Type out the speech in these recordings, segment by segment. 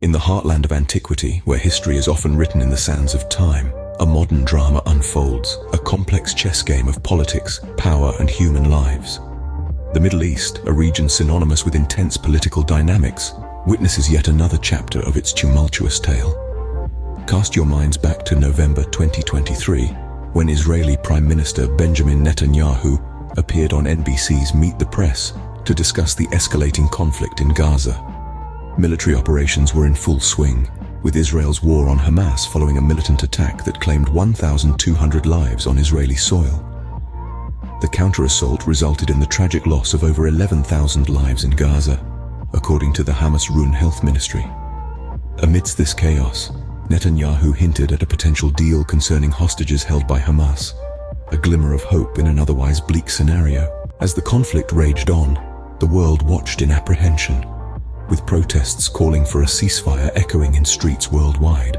In the heartland of antiquity, where history is often written in the sands of time, a modern drama unfolds, a complex chess game of politics, power, and human lives. The Middle East, a region synonymous with intense political dynamics, witnesses yet another chapter of its tumultuous tale. Cast your minds back to November 2023, when Israeli Prime Minister Benjamin Netanyahu appeared on NBC's Meet the Press to discuss the escalating conflict in Gaza. Military operations were in full swing, with Israel's war on Hamas following a militant attack that claimed 1,200 lives on Israeli soil. The counter-assault resulted in the tragic loss of over 11,000 lives in Gaza, according to the Hamas-run health ministry. Amidst this chaos, Netanyahu hinted at a potential deal concerning hostages held by Hamas, a glimmer of hope in an otherwise bleak scenario. As the conflict raged on, the world watched in apprehension, with protests calling for a ceasefire echoing in streets worldwide.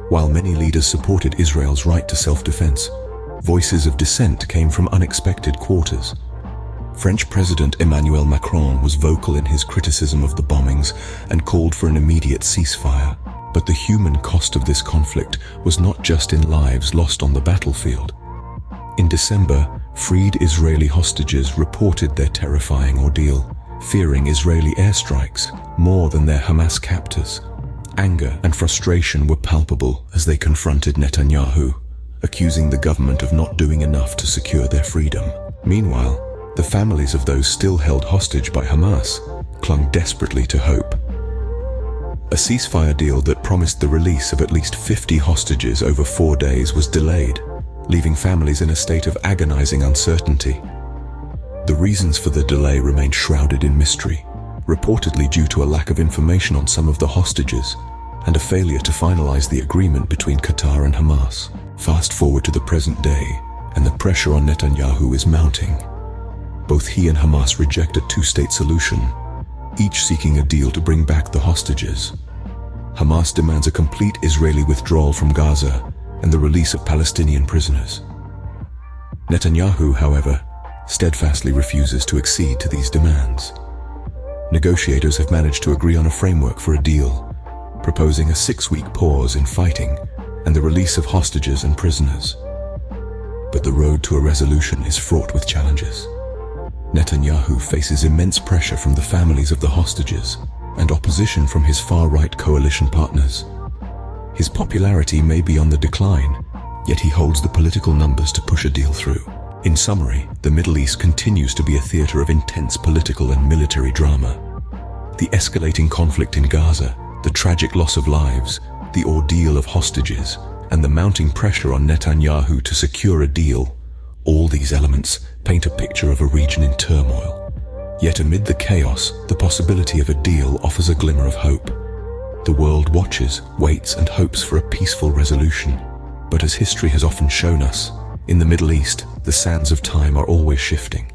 While many leaders supported Israel's right to self-defense, voices of dissent came from unexpected quarters. French President Emmanuel Macron was vocal in his criticism of the bombings and called for an immediate ceasefire. But the human cost of this conflict was not just in lives lost on the battlefield. In December, freed Israeli hostages reported their terrifying ordeal, fearing Israeli airstrikes more than their Hamas captors. Anger and frustration were palpable as they confronted Netanyahu, accusing the government of not doing enough to secure their freedom. Meanwhile, the families of those still held hostage by Hamas clung desperately to hope. A ceasefire deal that promised the release of at least 50 hostages over 4 days was delayed, leaving families in a state of agonizing uncertainty. The reasons for the delay remained shrouded in mystery, reportedly due to a lack of information on some of the hostages and a failure to finalize the agreement between Qatar and Hamas. Fast forward to the present day, and the pressure on Netanyahu is mounting. Both he and Hamas reject a two-state solution, each seeking a deal to bring back the hostages. Hamas demands a complete Israeli withdrawal from Gaza and the release of Palestinian prisoners. Netanyahu, however, steadfastly refuses to accede to these demands. Negotiators have managed to agree on a framework for a deal, proposing a 6-week pause in fighting and the release of hostages and prisoners. But the road to a resolution is fraught with challenges. Netanyahu faces immense pressure from the families of the hostages and opposition from his far-right coalition partners. His popularity may be on the decline, yet he holds the political numbers to push a deal through. In summary, the Middle East continues to be a theater of intense political and military drama. The escalating conflict in Gaza, the tragic loss of lives, the ordeal of hostages, and the mounting pressure on Netanyahu to secure a deal, all these elements paint a picture of a region in turmoil. Yet amid the chaos, the possibility of a deal offers a glimmer of hope. The world watches, waits, and hopes for a peaceful resolution. But as history has often shown us, in the Middle East, the sands of time are always shifting.